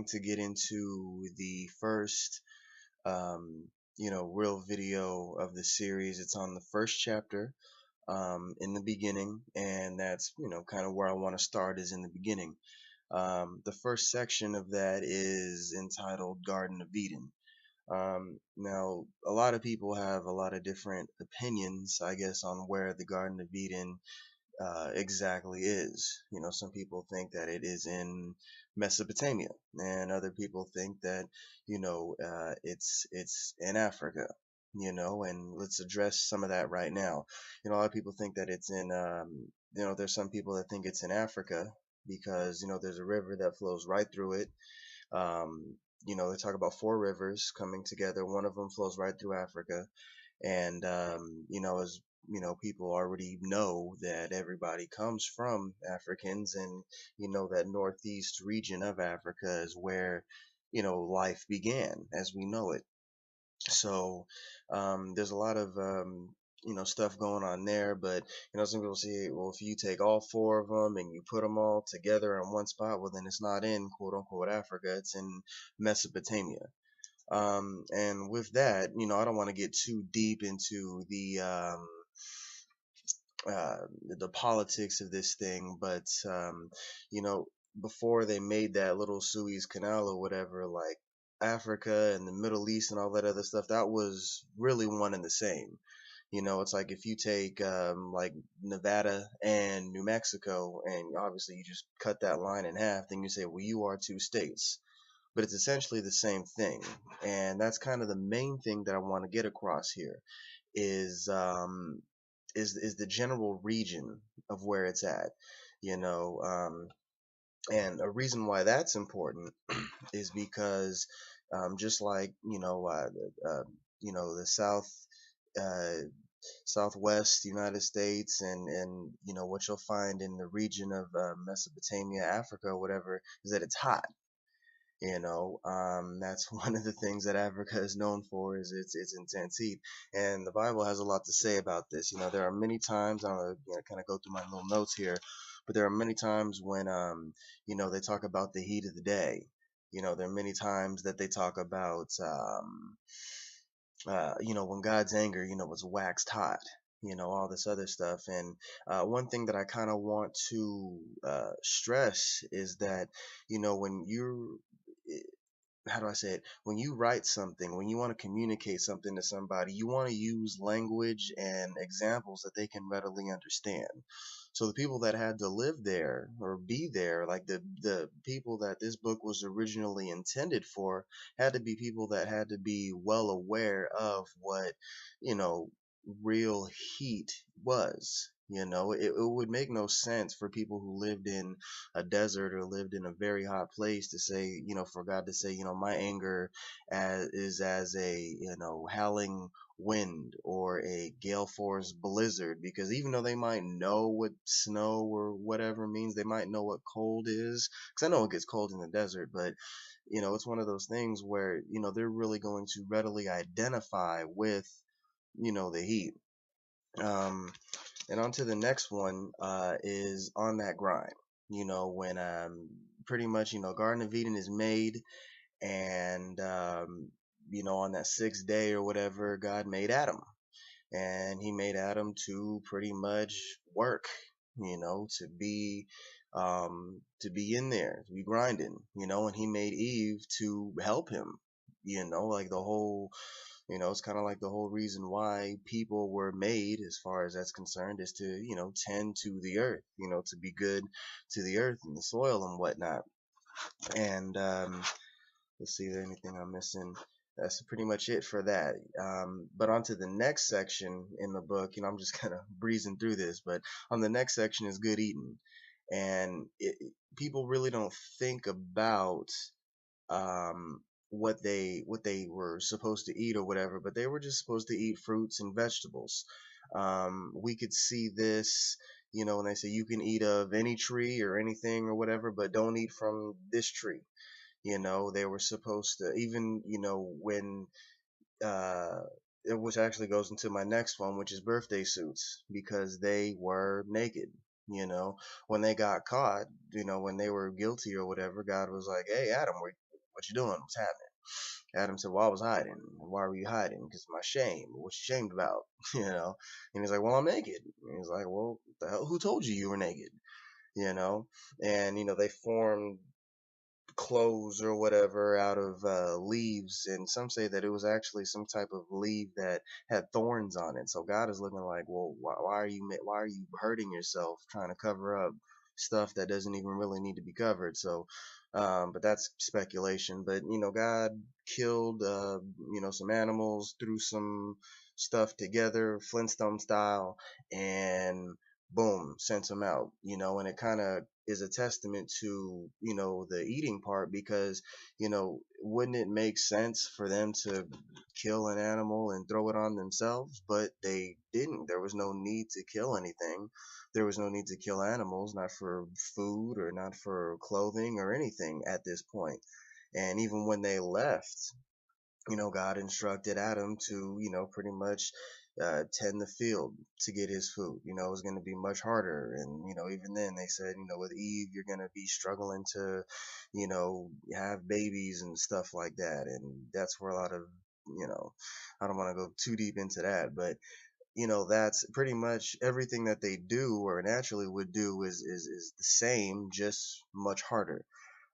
to get into the first, real video of the series. It's on the first chapter, in the beginning, and that's, kind of where I want to start is in the beginning. The first section of that is entitled Garden of Eden. Now, a lot of people have a lot of different opinions, I guess, on where the Garden of Eden exactly is. Some people think that it is in Mesopotamia, and other people think that it's in Africa. And let's address some of that right now. A lot of people think that it's in there's some people that think it's in Africa because there's a river that flows right through it. They talk about four rivers coming together. One of them flows right through Africa, and as people already know that everybody comes from Africans, and that northeast region of Africa is where life began as we know it. So there's a lot of stuff going on there, but some people say, well, if you take all four of them and you put them all together in one spot, well, then it's not in quote unquote Africa, it's in Mesopotamia. And with that, I don't want to get too deep into the politics of this thing, but you know, before they made that little Suez Canal or whatever, like Africa and the Middle East and all that other stuff, that was really one and the same. It's like if you take like Nevada and New Mexico, and obviously you just cut that line in half, then you say, well, you are two states, but it's essentially the same thing. And that's kind of the main thing that I want to get across here is the general region of where it's at, you know. And a reason why that's important is because just like the uh, southwest United States, and what you'll find in the region of Mesopotamia, Africa, or whatever, is that it's hot. That's one of the things that Africa is known for is its intense heat. And the Bible has a lot to say about this. There are many times, I'm gonna kind of go through my little notes here, but there are many times when they talk about the heat of the day. There are many times that they talk about when God's anger, was waxed hot. All this other stuff. And one thing that I kind of want to stress is that, when you're how do I say it? When you write something, when you want to communicate something to somebody, you want to use language and examples that they can readily understand. So the people that had to live there or be there, like the people that this book was originally intended for, had to be people that had to be well aware of what, you know, real heat was. It would make no sense for people who lived in a desert or lived in a very hot place to say, for God to say, my anger is as a, howling wind or a gale force blizzard, because even though they might know what snow or whatever means, they might know what cold is, because I know it gets cold in the desert, but it's one of those things where they're really going to readily identify with the heat. um and on to the next one, is on that grind. When pretty much Garden of Eden is made, and on that sixth day or whatever, God made Adam, and he made Adam to pretty much work, to be in there, to be grinding, and he made Eve to help him, like the whole, it's kind of like the whole reason why people were made, as far as that's concerned, is to, tend to the earth, to be good to the earth and the soil and whatnot. And let's see, is there anything I'm missing? That's pretty much it for that. But on to the next section in the book, I'm just kind of breezing through this, but on the next section is good eating. And people really don't think about um, what they were supposed to eat or whatever, but they were just supposed to eat fruits and vegetables. We could see this, when they say you can eat of any tree or anything or whatever, but don't eat from this tree. They were supposed to, even, when, uh, which actually goes into my next one, which is birthday suits, because they were naked. When they got caught, when they were guilty or whatever, God was like, hey, Adam, what you doing? What's happening? Adam said, well, I was hiding. Why were you hiding? Because of my shame. What you shamed about? you know? And he's like, well, I'm naked. And he's like, well, the hell, who told you you were naked? You know? And, they formed clothes or whatever out of leaves, and some say that it was actually some type of leaf that had thorns on it. So God is looking like, well, why are you hurting yourself trying to cover up stuff that doesn't even really need to be covered? So, but that's speculation. But God killed some animals, threw some stuff together, Flintstone style, and boom, sent them out. And it kind of is a testament to the eating part, because wouldn't it make sense for them to kill an animal and throw it on themselves? But they didn't. There was no need to kill anything. There was no need to kill animals, not for food or not for clothing or anything at this point. And even when they left, God instructed Adam to, pretty much tend the field to get his food. It was going to be much harder. And, even then they said, with Eve, you're going to be struggling to, have babies and stuff like that. And that's where a lot of, I don't want to go too deep into that, but, that's pretty much everything that they do or naturally would do is the same, just much harder.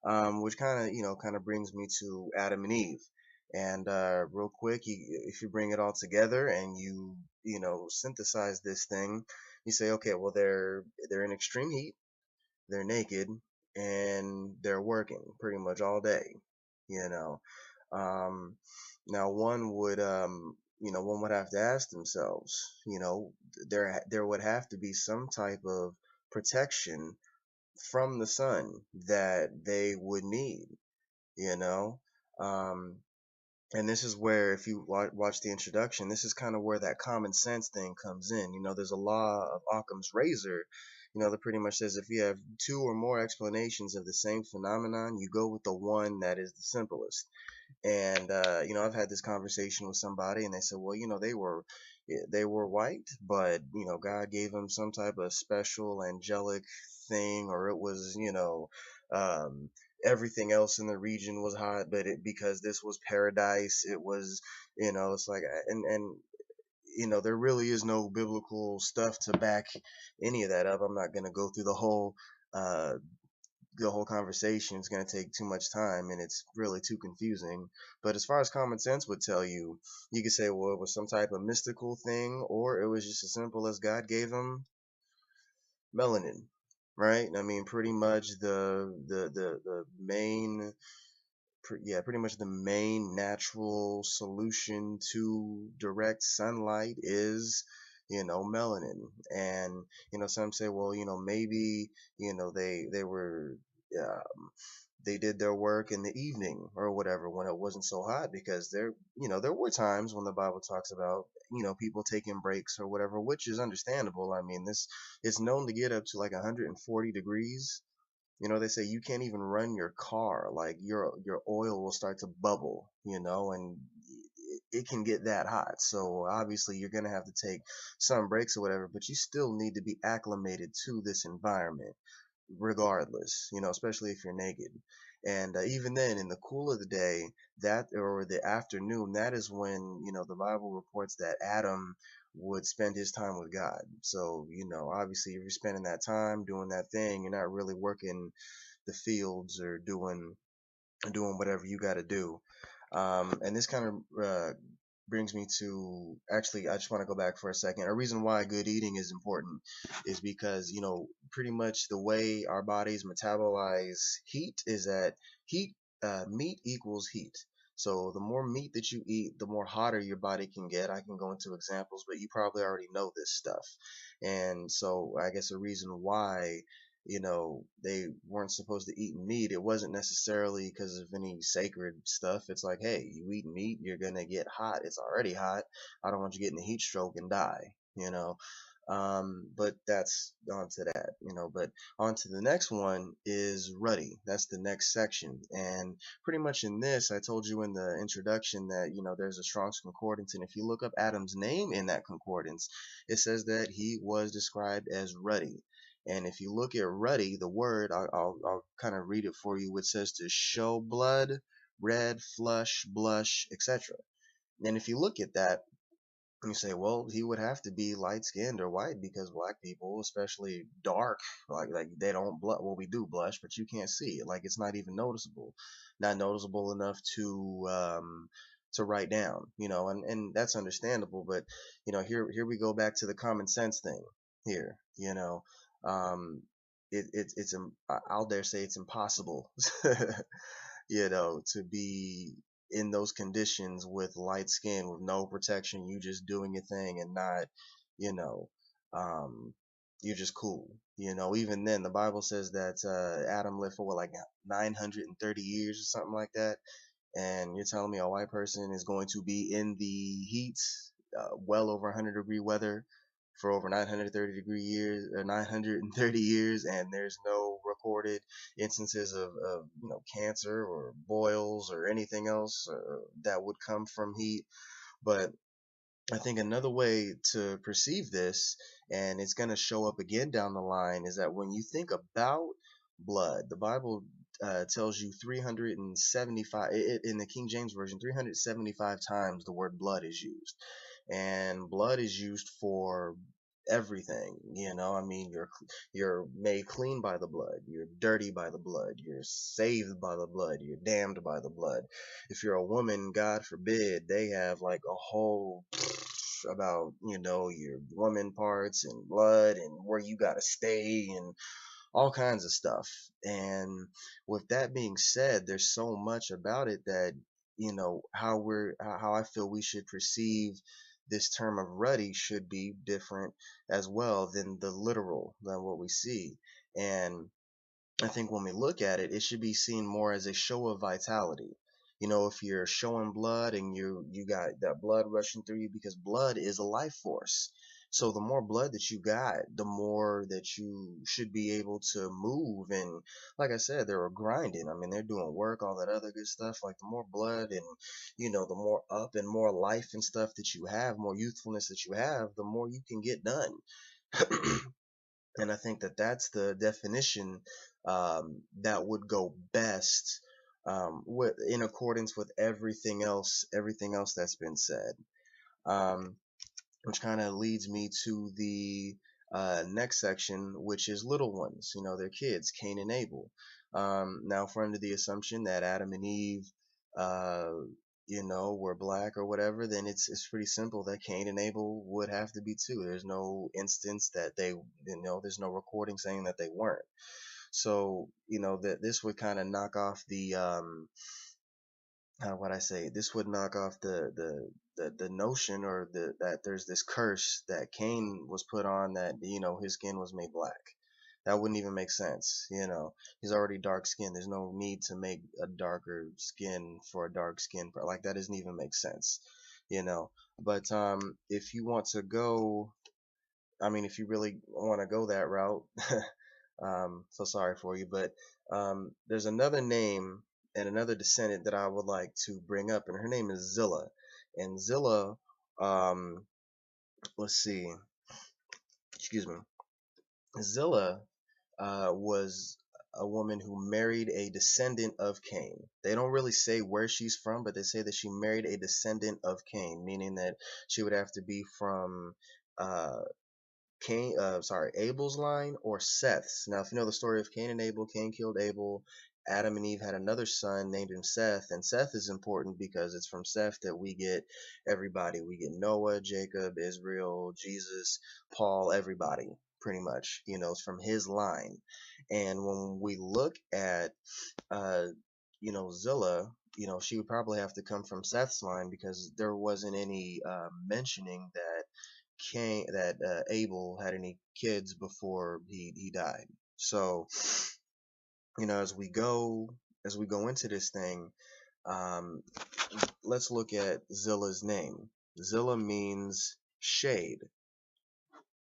Which kind of brings me to Adam and Eve. And real quick, if you bring it all together and you synthesize this thing, you say, okay, well, they're in extreme heat, they're naked, and they're working pretty much all day. You know, um, Now one would have to ask themselves, there would have to be some type of protection from the sun that they would need, you know. Um, and this is where, if you watch the introduction, this is kind of where that common sense thing comes in. There's a law of Occam's razor, that pretty much says if you have two or more explanations of the same phenomenon, you go with the one that is the simplest. And I've had this conversation with somebody, and they said, well, they were white, but God gave them some type of special angelic thing, or it was um, everything else in the region was hot, but because this was paradise, it was it's like, and there really is no biblical stuff to back any of that up. I'm not going to go through uh the whole conversation. Is going to take too much time, and it's really too confusing. But as far as common sense would tell you, you could say, well, it was some type of mystical thing, or it was just as simple as God gave them melanin, right? I mean, pretty much the main, yeah, pretty much the main natural solution to direct sunlight is melanin. And some say, well, maybe they were they did their work in the evening or whatever, when it wasn't so hot, because there were times when the Bible talks about people taking breaks or whatever, which is understandable. I mean, this it's known to get up to like 140 degrees. They say you can't even run your car, like your oil will start to bubble, and it can get that hot. So obviously you're going to have to take some breaks or whatever, but you still need to be acclimated to this environment regardless, especially if you're naked. And even then, in the cool of the day, that or the afternoon, that is when the Bible reports that Adam would spend his time with God. So obviously, if you're spending that time doing that thing, you're not really working the fields or doing whatever you got to do. And this kind of brings me to, actually, I just want to go back for a second. A reason why good eating is important is because, pretty much the way our bodies metabolize heat is that meat equals heat. So the more meat that you eat, the more hotter your body can get. I can go into examples, but you probably already know this stuff. And so I guess a reason why they weren't supposed to eat meat, it wasn't necessarily because of any sacred stuff. It's like, hey, you eat meat, you're gonna get hot. It's already hot. I don't want you getting a heat stroke and die. But that's on to that. But on to the next one is ruddy. That's the next section. And pretty much in this, I told you in the introduction that there's a Strong's concordance, and if you look up Adam's name in that concordance, it says that he was described as ruddy. And if you look at ruddy, the word, I'll kind of read it for you, which says to show blood red, flush, blush, etc. And if you look at that, you say, well, he would have to be light skinned or white because black people, especially dark, like they don't blush. Well, we do blush, but you can't see it. Like it's not even noticeable, not noticeable enough to write down, and that's understandable. But here we go back to the common sense thing here. Um, I'll dare say it's impossible to be in those conditions with light skin, with no protection, you just doing your thing and not, you know, um, you're just cool. Even then, the Bible says that Adam lived for what, like 930 years or something like that. And you're telling me a white person is going to be in the heat, well over 100-degree weather for over 930 years or 930 years, and there's no recorded instances of cancer or boils or anything else that would come from heat. But I think another way to perceive this, and it's going to show up again down the line, is that when you think about blood, the Bible tells you 375, in the King James Version, 375 times the word blood is used. And blood is used for everything. I mean, you're made clean by the blood, you're dirty by the blood, you're saved by the blood, you're damned by the blood. If you're a woman, God forbid, they have like a whole about your woman parts and blood and where you gotta stay and all kinds of stuff. And with that being said, there's so much about it that how I feel we should perceive this term of ruddy should be different as well than the literal, than what we see. And I think when we look at it, it should be seen more as a show of vitality. If you're showing blood and you got that blood rushing through you, because blood is a life force. So the more blood that you got, the more that you should be able to move. And like I said, they were grinding. I mean, they're doing work, all that other good stuff. Like the more blood and the more up and more life and stuff that you have, more youthfulness that you have, the more you can get done. And I think that that's the definition that would go best in accordance with everything else that's been said. Um, which kind of leads me to the next section, which is little ones. They're kids, Cain and Abel. Now, if we're under the assumption that Adam and Eve, uh, were black or whatever, then it's pretty simple that Cain and Abel would have to be too. There's no instance that there's no recording saying that they weren't. So, that this would kind of knock off the how would I say, this would knock off the notion or that there's this curse that Cain was put on, that his skin was made black. That wouldn't even make sense. He's already dark skinned. There's no need to make a darker skin for a dark skin. Like that doesn't even make sense. But if you want to go, I mean, if you really want to go that route, so sorry for you, but there's another name and another descendant that I would like to bring up, and her name is Zillah. And Zillah, um, let's see, excuse me, Zillah was a woman who married a descendant of Cain. They don't really say where she's from, but they say that she married a descendant of Cain, meaning that she would have to be from uh, Abel's line or Seth's. Now, if you know the story of Cain and Abel, Cain killed Abel. Adam and Eve had another son, named him Seth, and Seth is important because it's from Seth that we get everybody. We get Noah, Jacob, Israel, Jesus, Paul, everybody, pretty much. It's from his line. And when we look at, uh, Zillah, she would probably have to come from Seth's line because there wasn't any mentioning that Abel had any kids before he died. So, as we go into this thing, um, let's look at Zillah's name. Zillah means shade,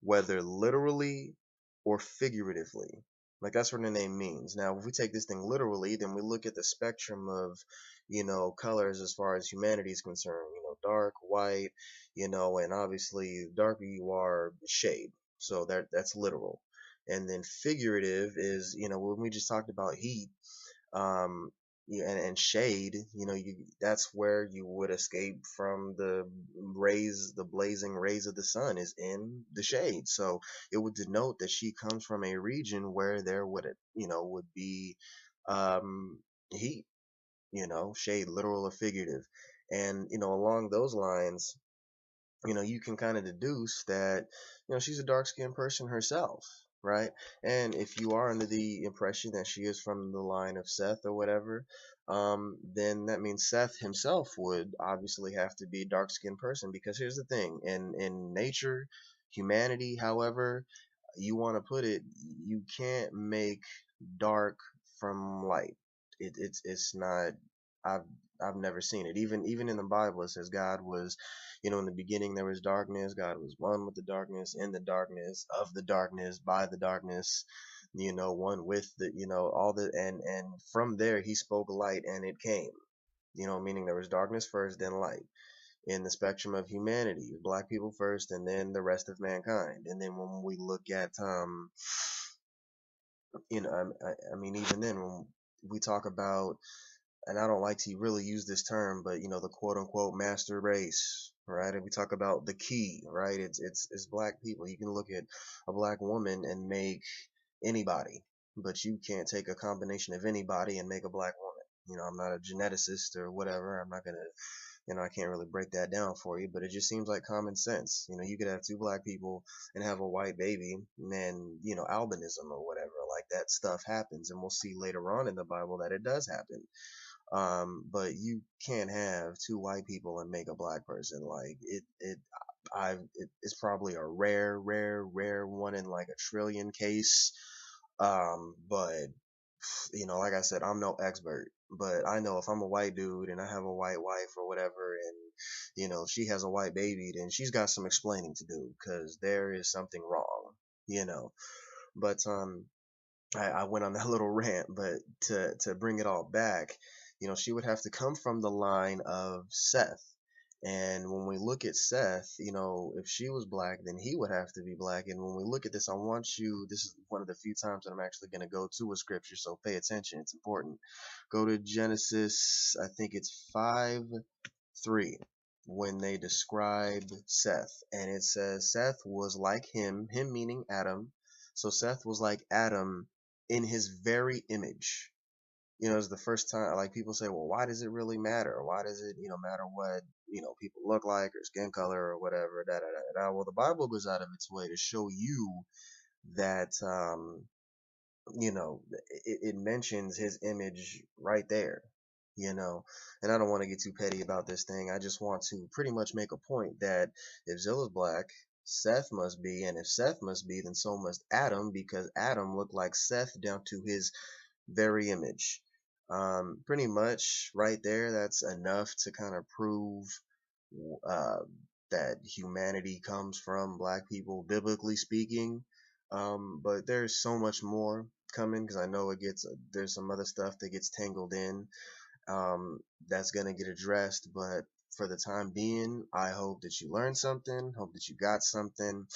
whether literally or figuratively. Like that's what the name means. Now, if we take this thing literally, then we look at the spectrum of, colors as far as humanity is concerned. Dark, white, and obviously the darker you are, shade. So that's literal. And then figurative is, when we just talked about heat, um, Yeah, and shade, that's where you would escape from the blazing rays of the sun is in the shade. So it would denote that she comes from a region where there would be um heat, shade, literal or figurative. And along those lines, you can kind of deduce that, she's a dark skinned person herself, right? And if you are under the impression that she is from the line of Seth or whatever, then that means Seth himself would obviously have to be a dark skinned person, because here's the thing, in nature, humanity, however you want to put it, you can't make dark from light. It's not. I've I've never seen it. Even in the Bible, it says God was, in the beginning there was darkness. God was one with the darkness, in the darkness, of the darkness, by the darkness. One with the, all the, and from there he spoke light, and it came. Meaning there was darkness first, then light. In the spectrum of humanity, black people first, and then the rest of mankind. And then when we look at, I mean, even then, when we talk about, and I don't like to really use this term, but the quote unquote master race, right? And we talk about the key, right? It's black people. You can look at a black woman and make anybody, but you can't take a combination of anybody and make a black woman. I'm not a geneticist or whatever. I'm not gonna, I can't really break that down for you, but it just seems like common sense. You could have two black people and have a white baby, and then, albinism or whatever, like that stuff happens. And we'll see later on in the Bible that it does happen. But you can't have two white people and make a black person. Like it's probably a rare one in like a trillion case. But like I said, I'm no expert, but I know if I'm a white dude and I have a white wife or whatever, and she has a white baby, then she's got some explaining to do, because there is something wrong, you know. But I went on that little rant, but to bring it all back, she would have to come from the line of Seth. And when we look at Seth, if she was black, then he would have to be black. And when we look at this, this is one of the few times that I'm actually going to go to a scripture, so pay attention. It's important. Go to Genesis, I think it's 5:3, when they describe Seth. And it says, Seth was like him meaning Adam. So Seth was like Adam in his very image. It's the first time, like, people say, well, why does it really matter? Why does it, matter what, people look like, or skin color, or whatever, da da da da. Well, the Bible goes out of its way to show you that, it mentions his image right there, and I don't want to get too petty about this thing. I just want to pretty much make a point that if Zilla's black, Seth must be, and if Seth must be, then so must Adam, because Adam looked like Seth down to his very image. Pretty much right there, that's enough to kind of prove uh, that humanity comes from black people, biblically speaking. But there's so much more coming, because I know there's some other stuff that gets tangled in, that's gonna get addressed. But for the time being, I hope that you learned something. Hope that you got something.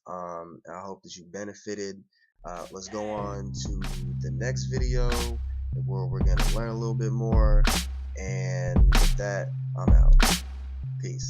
I hope that you benefited. Let's go on to the next video, where we're gonna learn a little bit more. And with that, I'm out. Peace.